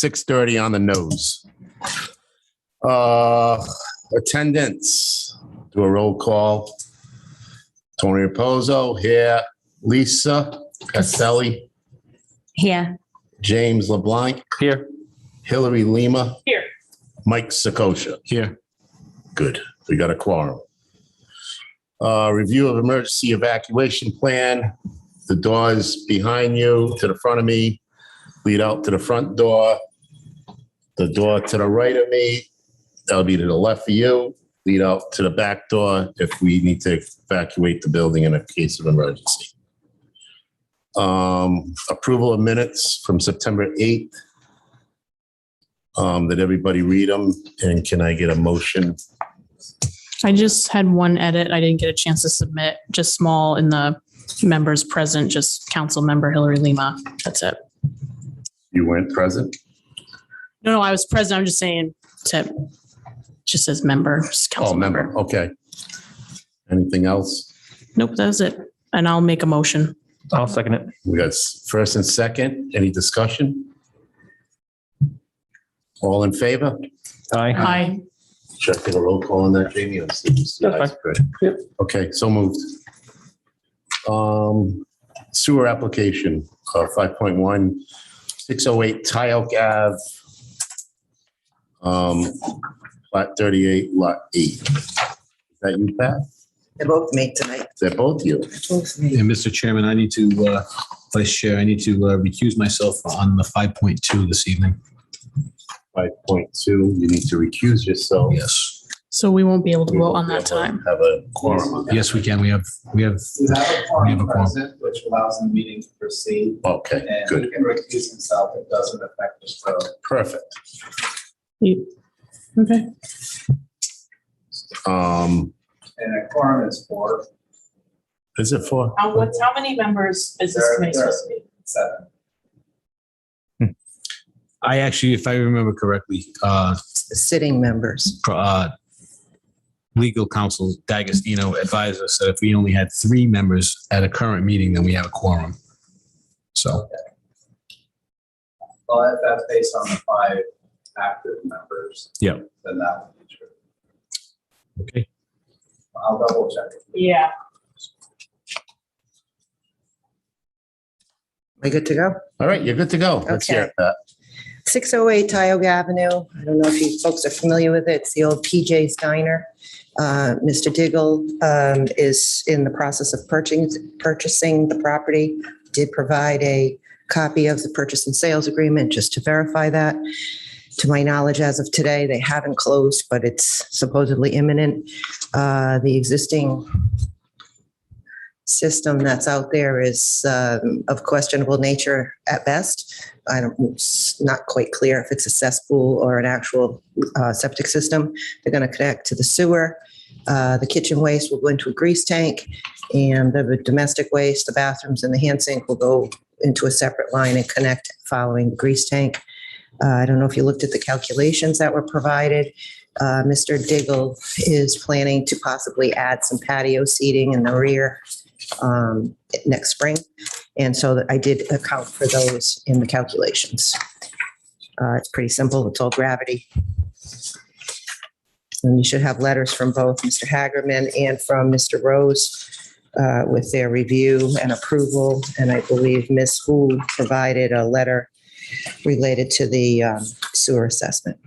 6:30 on the nose. Attendance, do a roll call. Tony Raposo here. Lisa Castelli. Here. James LeBlanc. Here. Hillary Lima. Here. Mike Sakosha. Here. Good. We got a quorum. Review of emergency evacuation plan. The doors behind you, to the front of me, lead out to the front door. The door to the right of me, that'll be to the left of you, lead out to the back door if we need to evacuate the building in a case of emergency. Approval of minutes from September 8th. Did everybody read them? And can I get a motion? I just had one edit. I didn't get a chance to submit, just small in the members present, just council member Hillary Lima. That's it. You weren't present? No, I was present. I'm just saying to just as member, just council member. Okay. Anything else? Nope, that was it. And I'll make a motion. I'll second it. We got first and second. Any discussion? All in favor? Aye. Aye. Should I take a roll call on that, Jamie? That's fine. Yep. Okay, so moved. Sewer application, 5.1, 608 Tyoke Ave, Lot 38, Lot 8. Is that you, Pat? They're both me tonight. They're both you. Both me. And Mr. Chairman, I need to, Vice Chair, I need to recuse myself on the 5.2 this evening. 5.2, you need to recuse yourself. Yes. So we won't be able to vote on that time. Have a quorum on that. Yes, we can. We have We have a quorum quorum. present, which allows the meeting to proceed. Okay, And he good, can recuse himself. It doesn't affect his vote. perfect. Okay. Um, And a quorum is 4. is it for? How many members is this committee supposed to be? 7. I actually, if I remember correctly, Sitting members. legal counsel D'Agostino advised us that if we only had 3 members at a current meeting, then we have a quorum. So, Well, that's based on the 5 active members. Yeah. Then that would be true. okay. I'll double check. Yeah. Am I good to go? All right, you're good to go. Let's hear it, Pat. 608 Tyoke Avenue. I don't know if you folks are familiar with it. It's the old PJ's Diner. Mr. Diggle is in the process of purchasing the property. Did provide a copy of the purchase and sales agreement just to verify that. To my knowledge, as of today, they haven't closed, but it's supposedly imminent. The existing system that's out there is of questionable nature at best. It's not quite clear if it's a cesspool or an actual septic system. They're going to connect to the sewer. The kitchen waste will go into a grease tank, and the domestic waste, the bathrooms and the hand sink will go into a separate line and connect following the grease tank. I don't know if you looked at the calculations that were provided. Mr. Diggle is planning to possibly add some patio seating in the rear next spring. And so I did account for those in the calculations. It's pretty simple. It's all gravity. And you should have letters from both Mr. Hagerman and from Mr. Rose with their review and approval. And I believe Ms. Hu provided a letter related to the sewer assessment.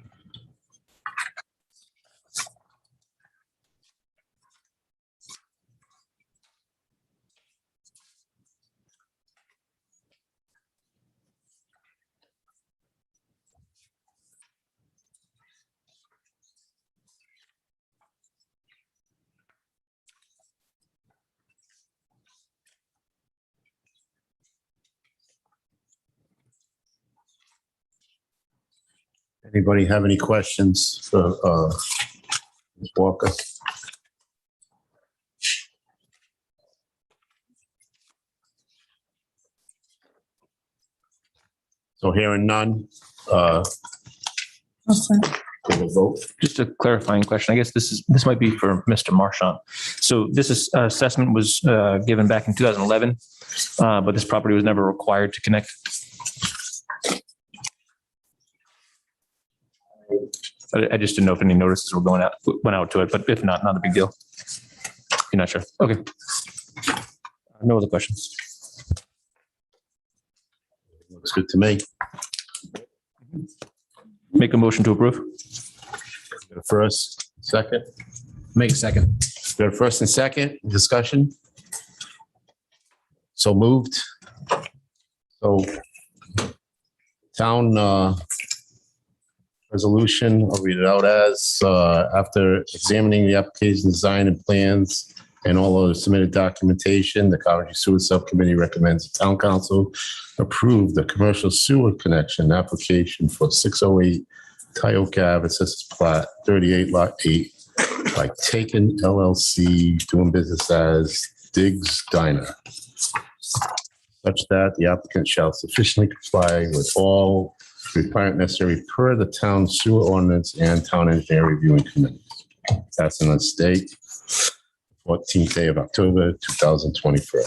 Anybody have any questions for Ms. Walker? So hearing none, for the vote. Just a clarifying question. I guess this might be for Mr. Marchant. So this assessment was given back in 2011, but this property was never required to connect. I just didn't know if any notices went out to it, but if not, not a big deal. You're not sure? Okay. No other questions. Looks good to me. Make a motion to approve. Got a first, second. Make a second. Got a first and second discussion. So moved. So town resolution, I'll read it out as, after examining the application design and plans and all of the submitted documentation, the Coventry Sewer Subcommittee recommends the town council approve the commercial sewer connection application for 608 Tyoke Ave, Assessors Plat 38 Lot 8 by Taken LLC, doing business as Diggs Diner, such that the applicant shall sufficiently comply with all requirements necessary per the town sewer ordinance and town engineer reviewing committee. That's in the state, 14th day of October, 2021.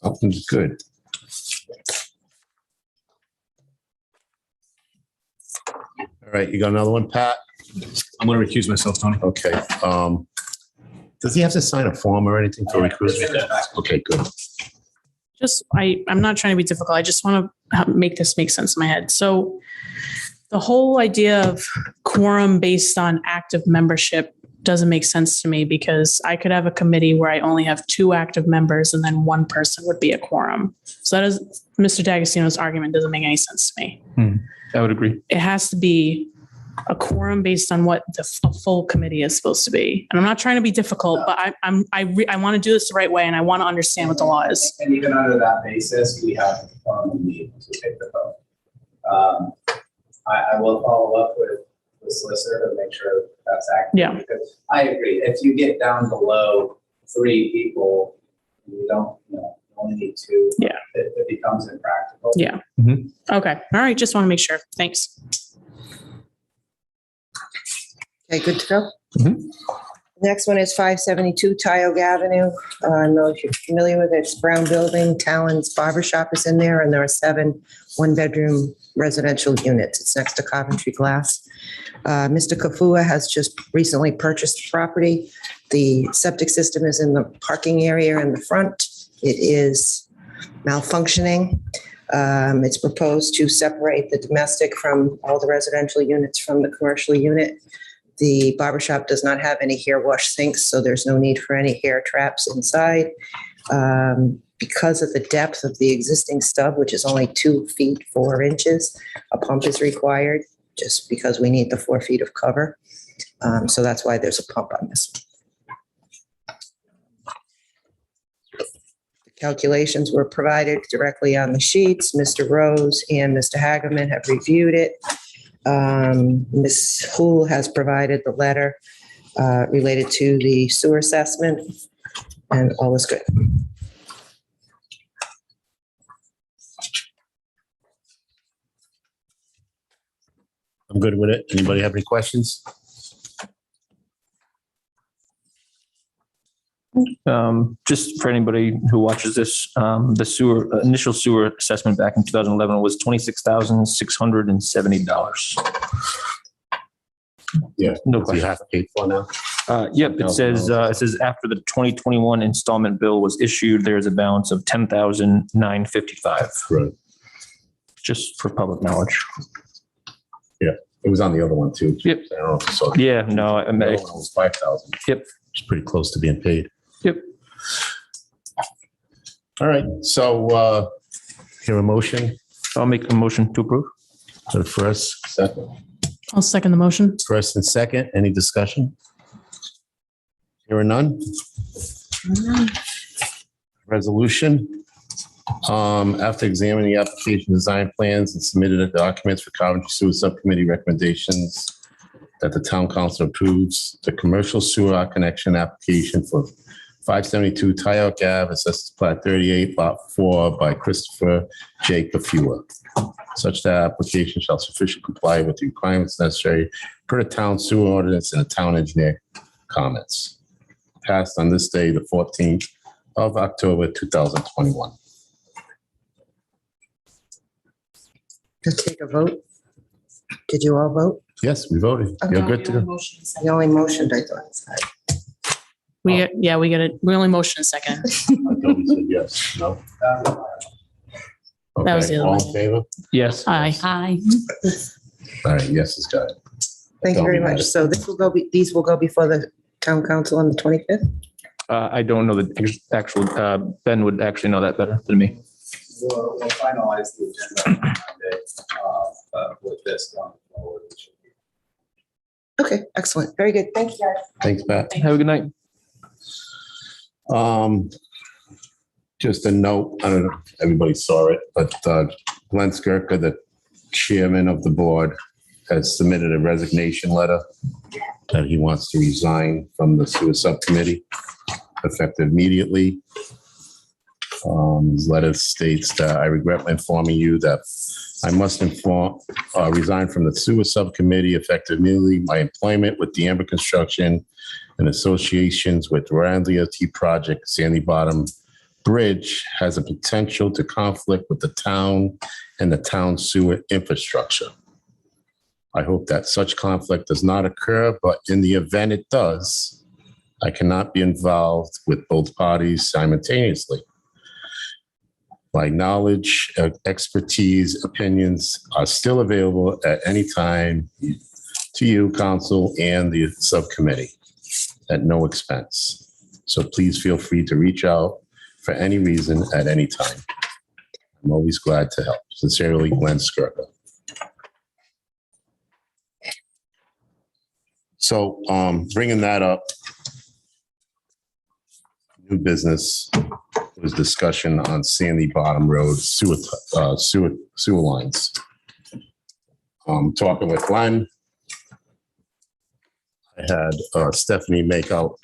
Something's good. All right, you got another one, Pat? I'm going to recuse myself, Tony. Okay. Does he have to sign a form or anything for recruitment? Okay, good. Just, I'm not trying to be difficult. I just want to make this make sense in my head. So the whole idea of quorum based on active membership doesn't make sense to me, because I could have a committee where I only have 2 active members and then 1 person would be a quorum. So that is, Mr. D'Agostino's argument doesn't make any sense to me. I would agree. It has to be a quorum based on what the full committee is supposed to be. And I'm not trying to be difficult, but I want to do this the right way, and I want to understand what the law is. And even under that basis, we have to formally meet to take the vote. I will follow up with the solicitor to make sure that's accurate. Yeah. Because I agree, if you get down below 3 people, you don't, only need 2. Yeah. It becomes impractical. Yeah. Mhm. Okay. All right. Just want to make sure. Thanks. Okay, good to go? Mhm. Next one is 572 Tyoke Avenue. I don't know if you're familiar with it. It's a brown building. Talon's Barber Shop is in there, and there are 7 one-bedroom residential units. It's next to Coventry Glass. Mr. Kafua has just recently purchased the property. The septic system is in the parking area in the front. It is malfunctioning. It's proposed to separate the domestic from all the residential units from the commercial unit. The barber shop does not have any hair wash sinks, so there's no need for any hair traps inside. Because of the depth of the existing stub, which is only 2 feet 4 inches, a pump is required just because we need the 4 feet of cover. So that's why there's a pump on this. The calculations were provided directly on the sheets. Mr. Rose and Mr. Hagerman have reviewed it. Ms. Hool has provided the letter related to the sewer assessment, and all is good. I'm good with it. Anybody have any questions? Just for anybody who watches this, the initial sewer assessment back in 2011 was $26,670. Yeah. No Do you question. have to pay for now? Yep, it says after the 2021 installment bill was issued, there's a balance of $10,955, Right. just for public knowledge. It was on the other one too. Yep. I don't know if you saw it. Yeah, no, I The mean, other one was 5,000. Yep. It's pretty close to being paid. Yep. All right, so hear a motion I'll make a motion to approve. for the first, second, I'll second the motion. first and second. Any discussion? Hearing none? Resolution. After examining the application design plans and submitted the documents for Coventry Sewer Subcommittee recommendations that the town council approves the commercial sewer connection application for 572 Tyoke Ave, Assessors Plat 38, Lot 4 by Christopher J. Kafua. Such that application shall sufficiently comply with the requirements necessary per the town sewer ordinance and the town engineer comments. Passed on this day, the 14th of October, 2021. To take a vote. Did you all vote? Yes, we voted. You're good to go. You only motioned, I thought. We got it. We only motion a second. I thought we said yes, no? That was Okay, the other all one. in favor? Yes. Aye. Aye. All right, yes, it's got it. Thank you Don't very be much. mad. So these will go before the town council on the 25th? I don't know the actual, Ben would actually know that better than me. We'll finalize the agenda on Monday, but with this going forward. it should be- Okay, excellent. Very good. Thank you, guys. Thanks, Pat. Have a good night. Just a note, I don't know if everybody saw it, but Glenn Skirka, the chairman of the board, has submitted a resignation letter that he wants to resign from the sewer subcommittee effective immediately. His letter states that I regret informing you that I must resign from the sewer subcommittee effective immediately. My employment with the Amber Construction and associations with Rhode DOT project Sandy Bottom Bridge has a potential to conflict with the town and the town sewer infrastructure. I hope that such conflict does not occur, but in the event it does, I cannot be involved with both parties simultaneously. My knowledge, expertise, opinions are still available at any time to you, council, and the subcommittee at no expense. So please feel free to reach out for any reason at any time. I'm always glad to help. Sincerely, Glenn Skirka. So bringing that up, new business was discussion on Sandy Bottom Road sewer lines. Talking with Glenn, I had Stephanie make out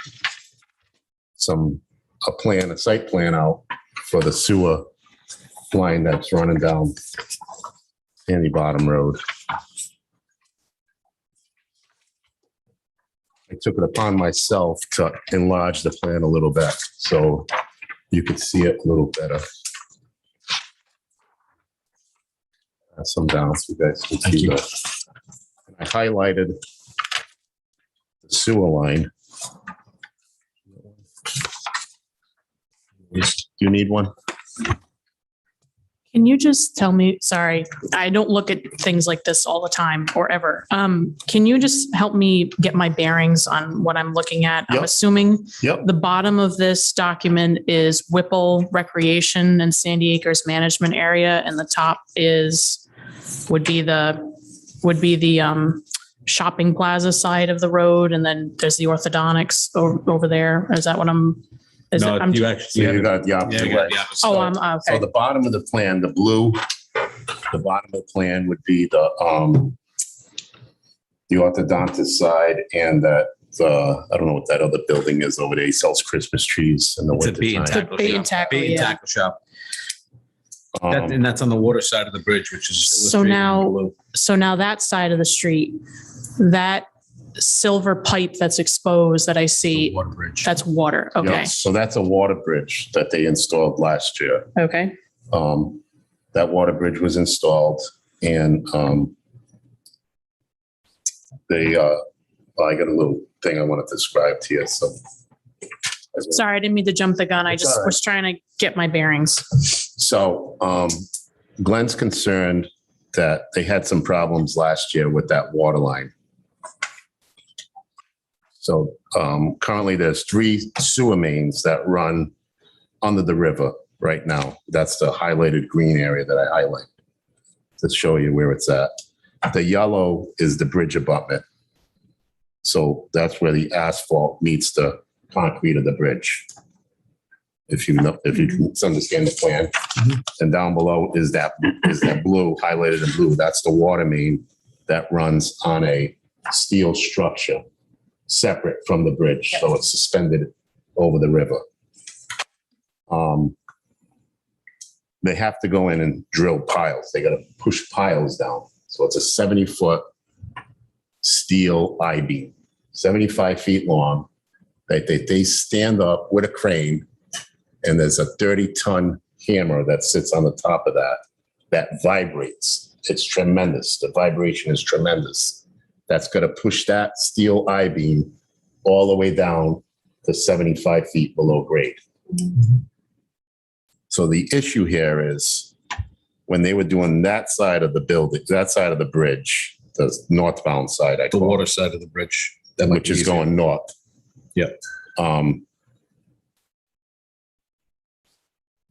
a site plan out for the sewer line that's running down Sandy Bottom Road. I took it upon myself to enlarge the plan a little bit so you could see it a little better. Pass them down so you guys can see that. I highlighted the sewer line. Do you need one? Can you just tell me, sorry, I don't look at things like this all the time or ever. Can you just help me get my bearings on what I'm looking at? I'm Yep. assuming Yep. the bottom of this document is Whipple Recreation and Sandy Acres Management Area, and the top would be the shopping plaza side of the road, and then there's the orthodontics over there. Is that what I'm? Is it? No, I'm, you So actually. you got the opposite way. oh, I'm So okay. the bottom of the plan, the blue, the bottom of the plan would be the orthodontist side and I don't know what that other building is over there. He sells Christmas trees in the It's a bait and wintertime. tackle Bait and shop. tackle, Bait and yeah. tackle shop. Um, And that's on the water side of the bridge, which is. So now, that side of the street, that silver pipe that's exposed that I see, Water bridge. that's water. yeah, Okay. so that's a water bridge that they installed last year. Okay. That water bridge was installed and I got a little thing I want to describe to you. So Sorry, I didn't mean to jump the gun. I It's just all right. was trying to get my bearings. So Glenn's concerned that they had some problems last year with that water line. So currently there's 3 sewer mains that run under the river right now. That's the highlighted green area that I highlight to show you where it's at. The yellow is the bridge abutment. So that's where the asphalt meets the concrete of the bridge. If you can understand the plan. And down below is that blue, highlighted in blue. That's the water main that runs on a steel structure separate from the bridge. So it's suspended over the river. They have to go in and drill piles. They got to push piles down. So it's a 70-foot steel I-beam, 75 feet long. They stand up with a crane, and there's a 30-ton hammer that sits on the top of that vibrates. it's tremendous. The vibration is tremendous. That's going to push that steel I-beam all the way down to 75 feet below grade. So the issue here is when they were doing that side of the building, that side of the bridge, the northbound side, The water side of the bridge. That might which be is easier. going north. Yeah.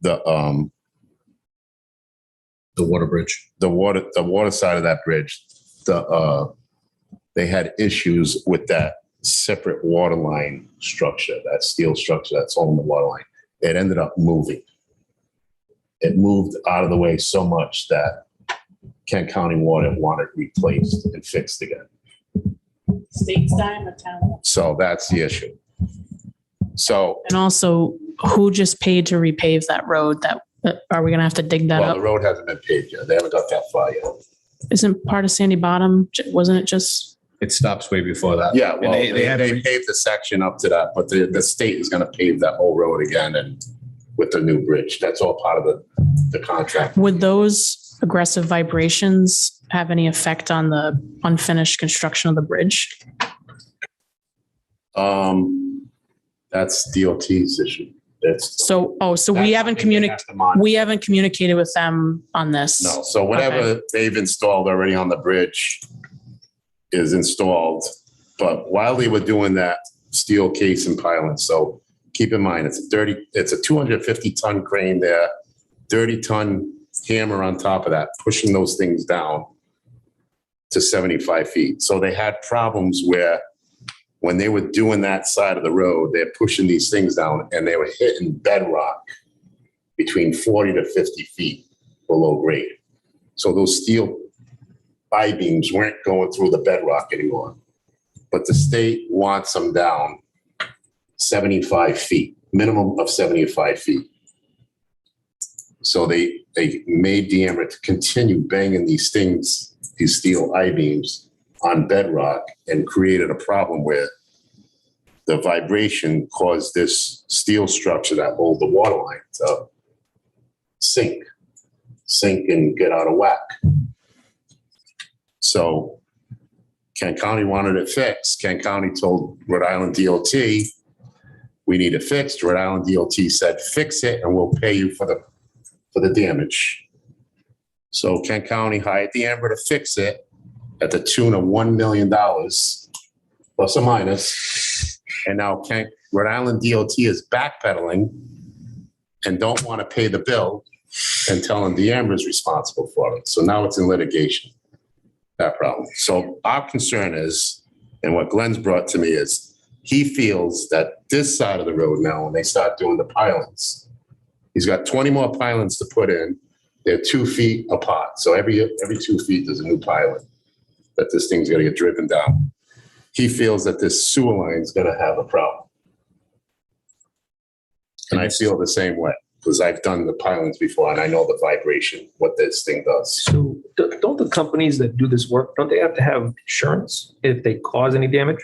The The water bridge. the water side of that bridge, they had issues with that separate water line structure, that steel structure that's on the water line. It ended up moving. It moved out of the way so much that Kent County Water wanted it replaced and fixed again. State's dime or town? So that's the issue. So, And also, who just paid to repave that road? That, are we gonna have to dig that well, the up? road hasn't been paved yet. They haven't got that far yet. Isn't part of Sandy Bottom, wasn't it just, It stops way before that. Yeah, And well, they they paved the section up to that, but the state is going to pave that whole road again and with the new bridge. That's all part of the contract. would those aggressive vibrations have any effect on the unfinished construction of the bridge? That's DOT's issue. That's. So, so we haven't communicated with them on this? No, so whatever they've installed already on the bridge is installed. But while they were doing that steel case and piling, so keep in mind, it's a 250 ton crane there, 30 ton hammer on top of that, pushing those things down to 75 feet. So they had problems where when they were doing that side of the road, they're pushing these things down and they were hitting bedrock between 40 to 50 feet below grade. So those steel I-beams weren't going through the bedrock anymore. But the state wants them down 75 feet, minimum of 75 feet. So they made Deamber to continue banging these things, these steel I-beams on bedrock, and created a problem where the vibration caused this steel structure that hold the water line to sink and get out of whack. So Kent County wanted it fixed. Kent County told Rhode Island DOT, we need it fixed. Rhode Island DOT said, fix it and we'll pay you for the damage. So Kent County hired Deamber to fix it at the tune of $1 million, plus or minus. And now Rhode Island DOT is backpedaling and don't want to pay the bill and telling Deamber is responsible for it. So now it's in litigation, that problem. So our concern is, and what Glenn's brought to me is, he feels that this side of the road now, when they start doing the pilings, he's got 20 more pilings to put in. They're 2 feet apart. So every 2 feet, there's a new piling that this thing's going to get driven down. He feels that this sewer line is going to have a problem. And I feel the same way because I've done the pilings before and I know the vibration, what this thing does. So don't the companies that do this work, don't they have to have insurance if they cause any damage?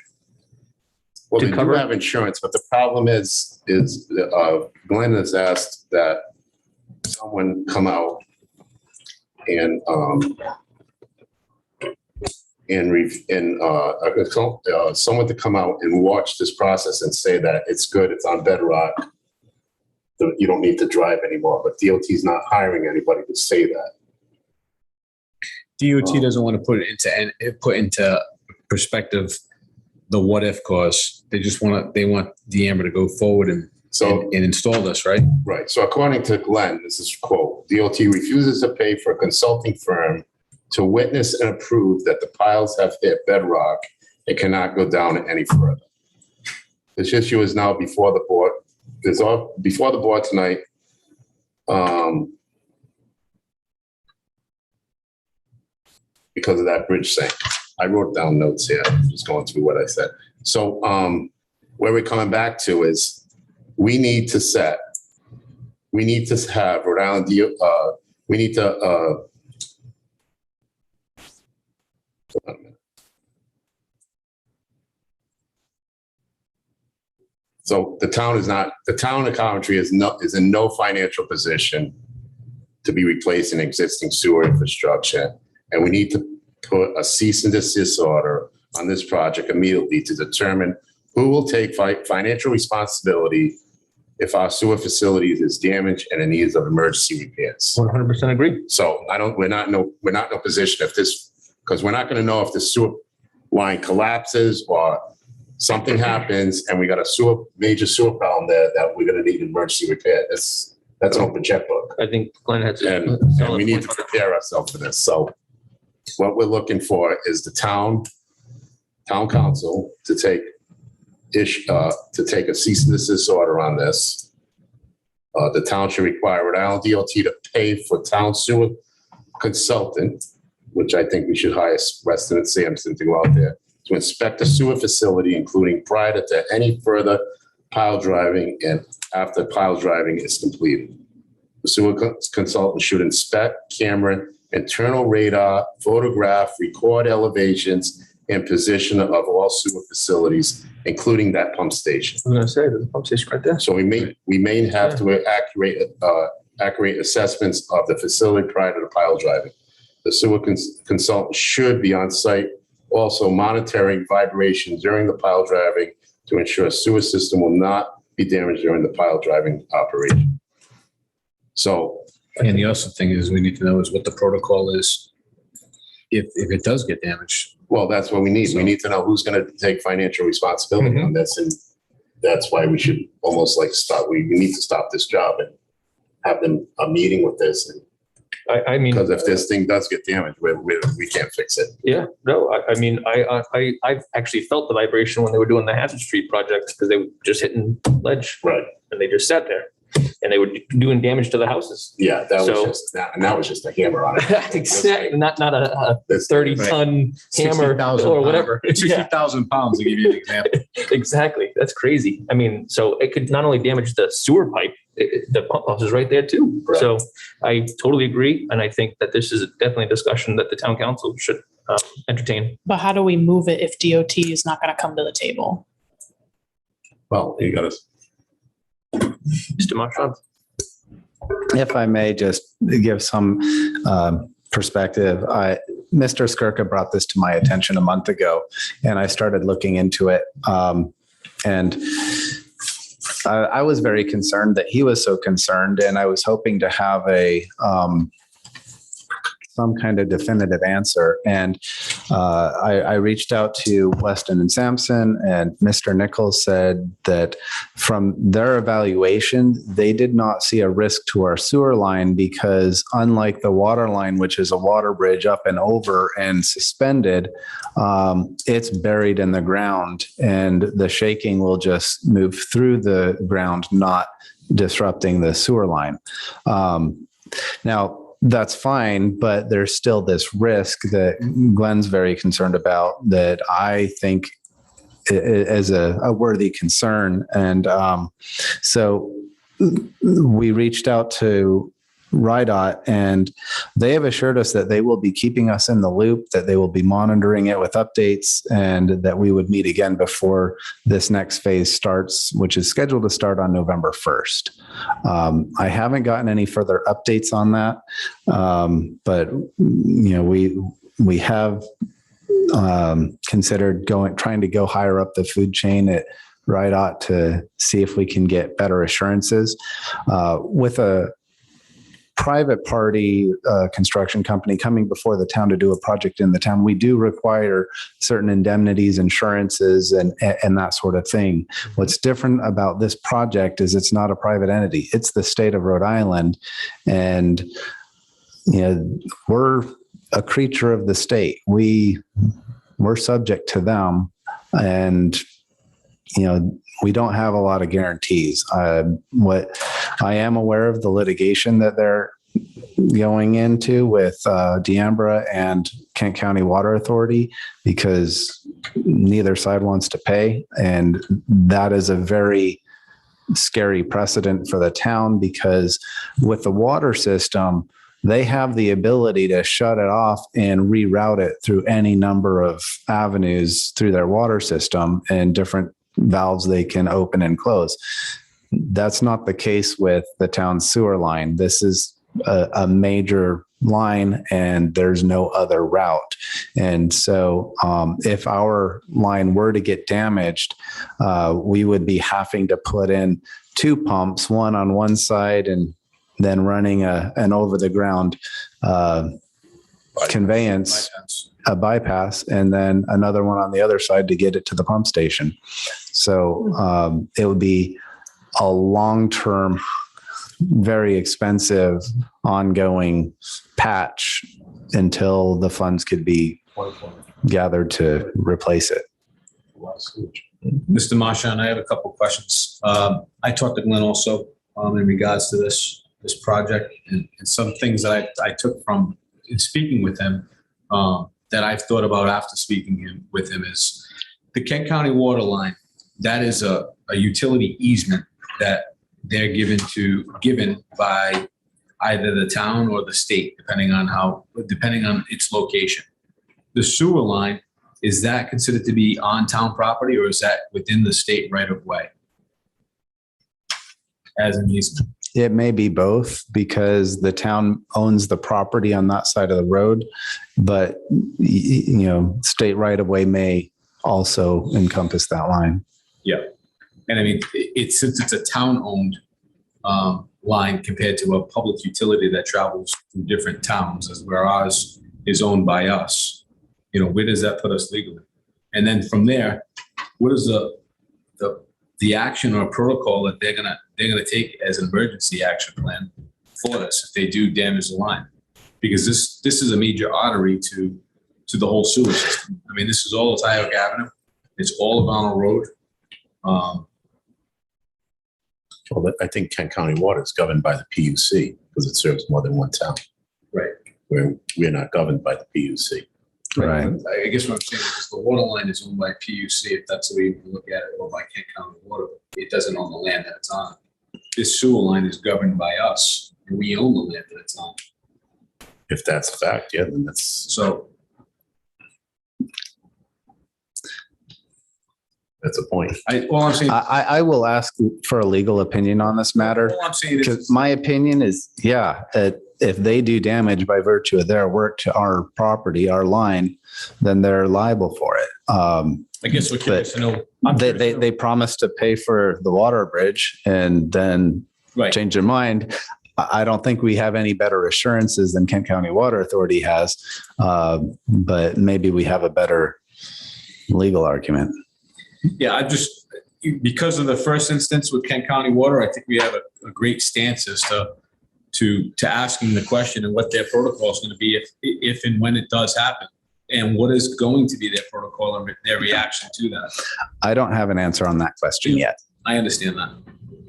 Well, To they do cover? have insurance, but the problem is Glenn has asked that someone come out and someone to come out and watch this process and say that it's good, it's on bedrock, you don't need to drive anymore. But DOT's not hiring anybody to say that. DOT doesn't want to put into perspective the what if costs. They want Deamber to go forward and install this, right? Right. So according to Glenn, this is a quote, DOT refuses to pay for a consulting firm to witness and approve that the piles have hit bedrock. It cannot go down any further. This issue is now before the board. It's all before the board tonight. Because of that bridge sink. I wrote down notes here, just going through what I said. So where we're coming back to is we need to have Rhode Island, we need to, so the town of Coventry is in no financial position to be replacing existing sewer infrastructure. And we need to put a cease and desist order on this project immediately to determine who will take financial responsibility if our sewer facility is damaged and in need of emergency repairs. 100% agree. So we're not in a position because we're not going to know if the sewer line collapses or something happens and we got a major sewer problem there that we're going to need emergency repair. That's an open checkbook. I think Glenn has. And we need to prepare ourselves for this. So what we're looking for is the town council to take a cease and desist order on this. The town should require Rhode Island DOT to pay for town sewer consultant, which I think we should hire Weston and Sampson to go out there to inspect the sewer facility, including prior to any further pile driving and after pile driving is completed. The sewer consultant should inspect, camera, internal radar, photograph, record elevations and position of all sewer facilities, including that pump station. I was going to say, there's a pump station right there. So we may have to accurate assessments of the facility prior to the pile driving. The sewer consultant should be on site, also monitoring vibration during the pile driving to ensure sewer system will not be damaged during the pile driving operation. So, And the other thing is we need to know is what the protocol is if it does get damaged. well, that's what we need. We need to know who's going to take financial responsibility on this. And that's why we should almost like stop. We need to stop this job and have them a meeting with this. And I mean, because if this thing does get damaged, we can't fix it. yeah, no, I mean, I've actually felt the vibration when they were doing the Hazard Street project because they were just hitting ledge. Right. And they just sat there and they were doing damage to the houses. Yeah, that was just a hammer on it. Exactly. Not a That's 30-ton hammer 60,000 or whatever. pounds. 60,000 pounds, to give you an example. Exactly. That's crazy. I mean, so it could not only damage the sewer pipe, the pump house is right there too. Right. So I totally agree. And I think that this is definitely a discussion that the town council should entertain. But how do we move it if DOT is not going to come to the table? Well, you got to. Mr. Marchand. If I may just give some perspective, Mr. Skirka brought this to my attention a month ago, and I started looking into it. And I was very concerned that he was so concerned, and I was hoping to have some kind of definitive answer. And I reached out to Weston and Sampson, and Mr. Nichols said that from their evaluation, they did not see a risk to our sewer line because unlike the water line, which is a water bridge up and over and suspended, it's buried in the ground and the shaking will just move through the ground, not disrupting the sewer line. Now, that's fine, but there's still this risk that Glenn's very concerned about that I think is a worthy concern. And so we reached out to RIDOT, and they have assured us that they will be keeping us in the loop, that they will be monitoring it with updates, and that we would meet again before this next phase starts, which is scheduled to start on November 1st. I haven't gotten any further updates on that, but we have considered trying to go higher up the food chain at RIDOT to see if we can get better assurances. With a private party construction company coming before the town to do a project in the town, we do require certain indemnities, insurances, and that sort of thing. What's different about this project is it's not a private entity. It's the state of Rhode Island. And, we're a creature of the state. We're subject to them. And, we don't have a lot of guarantees. What I am aware of the litigation that they're going into with D'Ambra and Kent County Water Authority because neither side wants to pay. And that is a very scary precedent for the town because with the water system, they have the ability to shut it off and reroute it through any number of avenues through their water system and different valves they can open and close. That's not the case with the town sewer line. This is a major line and there's no other route. And so if our line were to get damaged, we would be having to put in 2 pumps, one on one side and then running an over the ground conveyance, a bypass, and then another one on the other side to get it to the pump station. So it would be a long-term, very expensive, ongoing patch until the funds could be gathered to replace it. Mr. Marchand, I have a couple of questions. I talked to Glenn also in regards to this project, and some things that I took from in speaking with him that I've thought about after speaking with him is the Kent County water line. That is a utility easement that they're given by either the town or the state, depending on its location. The sewer line, is that considered to be on town property, or is that within the state right of way? As an easement. It may be both because the town owns the property on that side of the road, but state right of way may also encompass that line. Yeah. And I mean, since it's a town-owned line compared to a public utility that travels through different towns, as where ours is owned by us, where does that put us legally? And then from there, what is the action or protocol that they're gonna take as an emergency action plan for us if they do damage the line? Because this is a major artery to the whole sewer system. I mean, this is all of Tyoke Avenue. It's all of Arnold Road. Well, I think Kent County Water is governed by the PUC because it serves more than one town. Right. Where we're not governed by the PUC. Right. I guess what I'm saying is the water line is owned by PUC, if that's the way you look at it, or by Kent County Water. It doesn't own the land that it's on. This sewer line is governed by us, and we own the land that it's on. If that's a fact, yeah, then that's So a point. all I'm saying, I will ask for a legal opinion on this matter. all I'm saying Because is, my opinion is, if they do damage by virtue of their work to our property, our line, then they're liable for it. I guess we're curious to know. I'm curious to know. They promised to pay for the water bridge and then Right. change their mind. I don't think we have any better assurances than Kent County Water Authority has, but maybe we have a better legal argument. Yeah, because of the first instance with Kent County Water, I think we have a great stance as to asking the question and what their protocol is going to be if and when it does happen, and what is going to be their protocol and their reaction to that. I don't have an answer on that question yet. I understand that.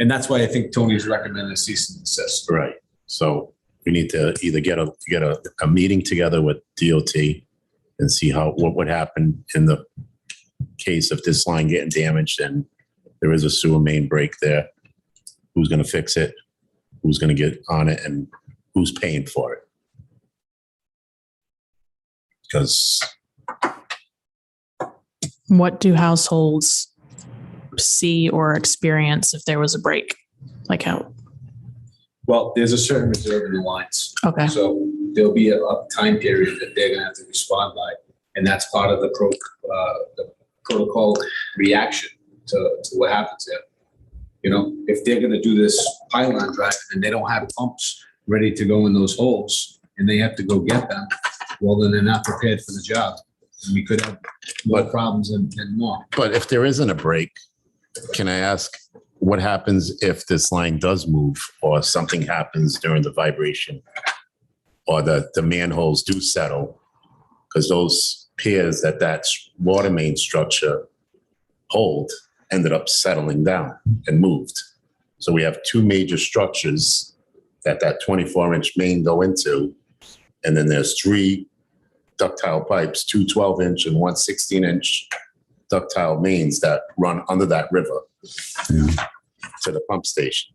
And that's why I think Tony's recommended a cease and desist. Right. So we need to either get a meeting together with DOT and see what would happen in the case of this line getting damaged and there is a sewer main break there. Who's going to fix it? Who's going to get on it, and who's paying for it? Because What do households see or experience if there was a break? Like how? Well, there's a certain reserve in the lines. Okay. So there'll be a time period that they're going to have to respond by. And that's part of the protocol reaction to what happens there. If they're going to do this pylon drive and they don't have pumps ready to go in those holes and they have to go get them, well, then they're not prepared for the job. And we could have more problems and more. But if there isn't a break, can I ask what happens if this line does move or something happens during the vibration or the manholes do settle? Because those piers that water main structure hold ended up settling down and moved. So we have two major structures that 24-inch main go into. And then there's 3 ductile pipes, 2 12-inch and 1 16-inch ductile mains that run under that river to the pump station.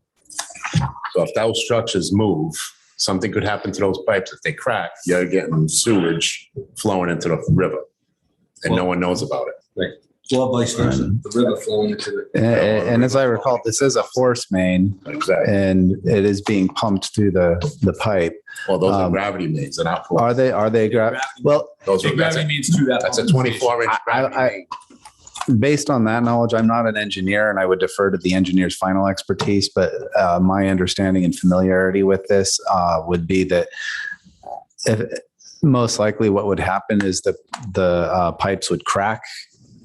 So if those structures move, something could happen to those pipes. If they crack, you're getting sewage flowing into the river and no one knows about it. Right. Or vice versa, the river flowing into the. And as I recall, this is a force main Exactly. and it is being pumped through the pipe. Well, those are gravity mains, they're not. Are they, well, Those are, Gravity means to that. that's a 24-inch I- gravity main. based on that knowledge, I'm not an engineer and I would defer to the engineer's final expertise, but my understanding and familiarity with this would be that most likely what would happen is the pipes would crack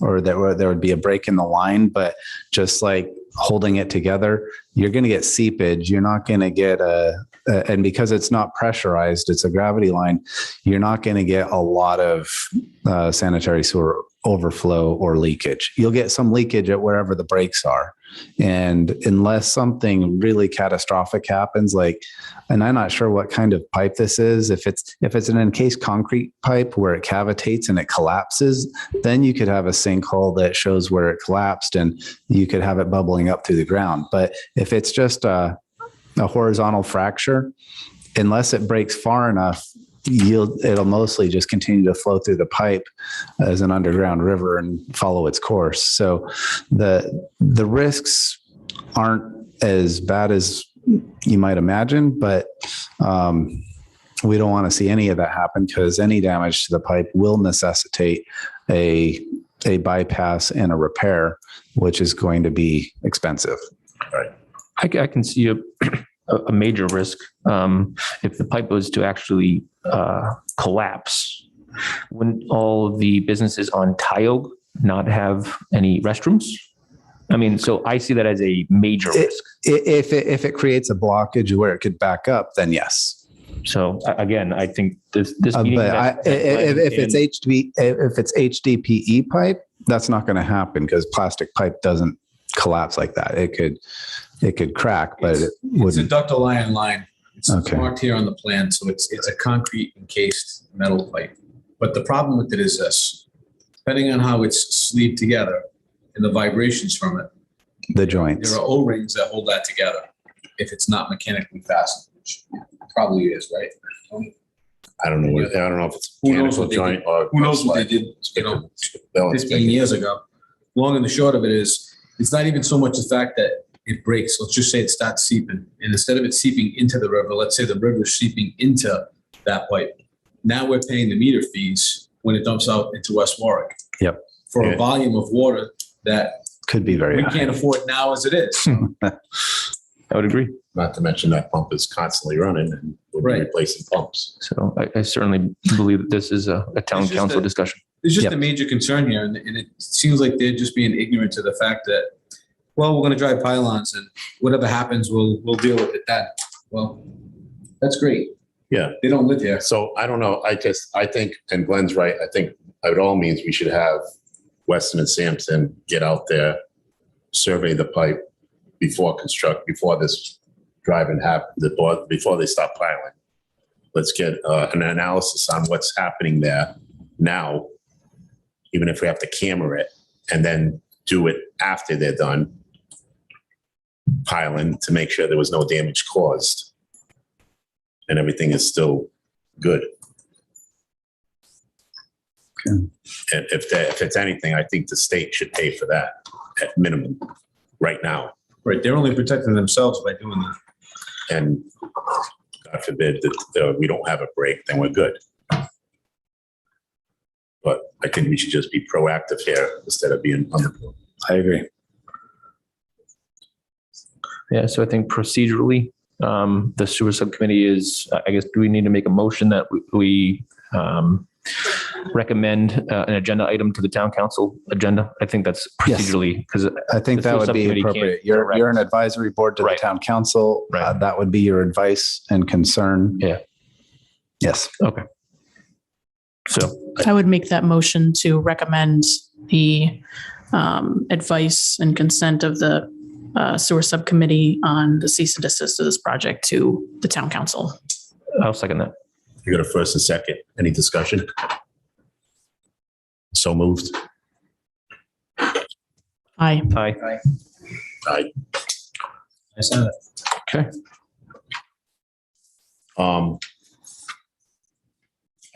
or there would be a break in the line, but just like holding it together, you're going to get seepage. You're not going to get and because it's not pressurized, it's a gravity line, you're not going to get a lot of sanitary sewer overflow or leakage. You'll get some leakage at wherever the breaks are. And unless something really catastrophic happens, like, and I'm not sure what kind of pipe this is, if it's an encased concrete pipe where it cavitates and it collapses, then you could have a sinkhole that shows where it collapsed and you could have it bubbling up through the ground. But if it's just a horizontal fracture, unless it breaks far enough, it'll mostly just continue to flow through the pipe as an underground river and follow its course. So the risks aren't as bad as you might imagine, but we don't want to see any of that happen because any damage to the pipe will necessitate a bypass and a repair, which is going to be expensive. Right. I can see a major risk if the pipe was to actually collapse. Wouldn't all of the businesses on Tioga not have any restrooms? I mean, so I see that as a major risk. If it creates a blockage where it could back up, then yes. So again, I think this meeting. But if it's HDPE pipe, that's not going to happen because plastic pipe doesn't collapse like that. It could crack, but it It's a wouldn't. ductile iron line. It's Okay. marked here on the plan, so it's a concrete encased metal pipe. But the problem with it is this, depending on how it's sleeved together and the vibrations from it, The joints. there are O-rings that hold that together if it's not mechanically fastened, which probably is, right? I don't know. I don't know if it's a Who knows mechanical what they joint or. Who knows what they did, 15 years ago. Long and the short of it is, it's not even so much the fact that it breaks. Let's just say it starts seeping. And instead of it seeping into the river, let's say the river is seeping into that pipe. Now we're paying the meter fees when it dumps out into West Warwick. Yep. For Yeah. a volume of water that Could be very we high. can't afford now as it is. I would agree. Not to mention that pump is constantly running and we'll be Right. replacing pumps. So I certainly believe that this is a town It's just council that- discussion. There's just Yep. a major concern here, and it seems like they're just being ignorant to the fact that, well, we're gonna drive pylons and whatever happens, we'll deal with it then. Well, that's great. Yeah. They don't live here. So I don't know. I think, and Glenn's right. I think by all means, we should have Weston and Sampson get out there, survey the pipe before this driving happens, before they stop piling. Let's get an analysis on what's happening there now, even if we have to camera it, and then do it after they're done piling to make sure there was no damage caused and everything is still good. Okay. And if it's anything, I think the state should pay for that at minimum right now. Right, they're only protecting themselves by doing that. And God forbid that we don't have a break, then we're good. But I think we should just be proactive here instead of being underproactive. I agree. Yeah, so I think procedurally, the sewer subcommittee is, I guess, do we need to make a motion that we recommend an agenda item to the town council agenda? I think that's Yes. procedurally, because I think The that would be subcommittee can't appropriate. You're an advisory board to the Right. town council. Right. That would be your advice and concern. Yeah. Yes. okay. So I would make that motion to recommend the advice and consent of the sewer subcommittee on the cease and desist of this project to the town council. I'll second that. You got a first and second. Any discussion? So moved. Aye. Aye. Aye. I said it. Okay.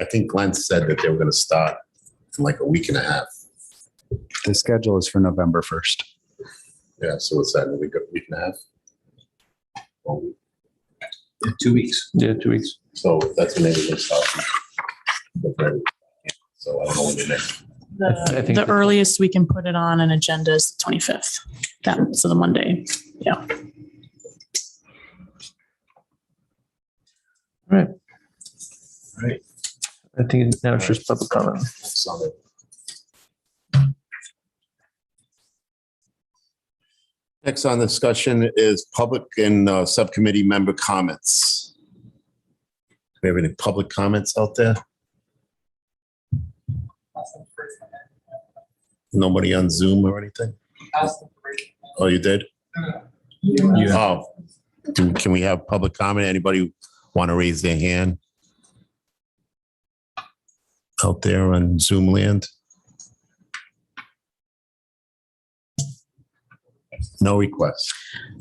I think Glenn said that they were going to start in like a week and a half. The schedule is for November 1st. Yeah, so what's that, a week and a half? Well, In 2 weeks. Yeah, 2 weeks. so that's when they will start. So I don't know when the next, I think The earliest we can put it on an agenda is the 25th. So the Monday. Yeah. All right. Right. I think now it's just public comment. next Sunday. Next on discussion is public and subcommittee member comments. Do we have any public comments out there? Nobody on Zoom or anything? Oh, you did? Oh, can we have public comment? Anybody want to raise their hand? Out there on Zoom land? No requests.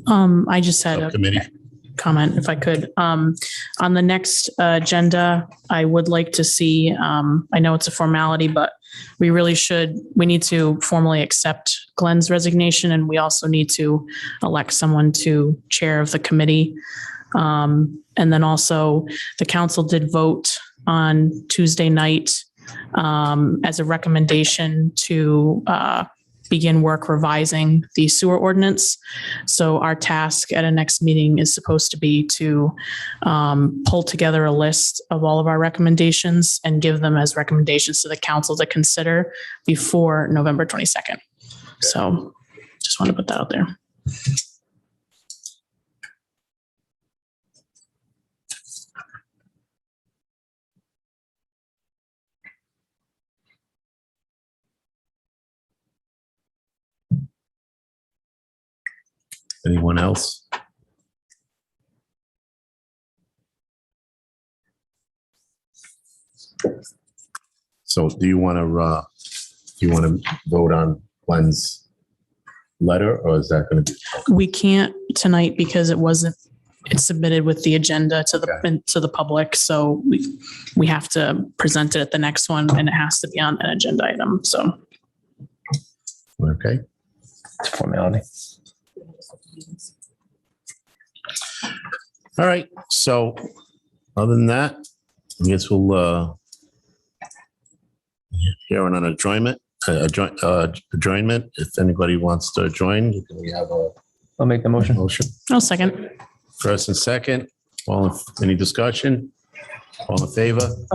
I just had a Subcommittee? comment if I could. On the next agenda, I would like to see, I know it's a formality, but we need to formally accept Glenn's resignation, and we also need to elect someone to chair of the committee. And then also the council did vote on Tuesday night as a recommendation to begin work revising the sewer ordinance. So our task at a next meeting is supposed to be to pull together a list of all of our recommendations and give them as recommendations to the council to consider before November 22nd. So just want to put that out there. Anyone else? So do you want to vote on Glenn's letter, or is that going to be? We can't tonight because it's submitted with the agenda to the public. So we have to present it at the next one, and it has to be on an agenda item. So. Okay. It's a formality. All right. So other than that, I guess we'll hear on adjournment. Adjournment. If anybody wants to join, we have a I'll make the motion. motion. I'll second. First and second. Any discussion? All in favor?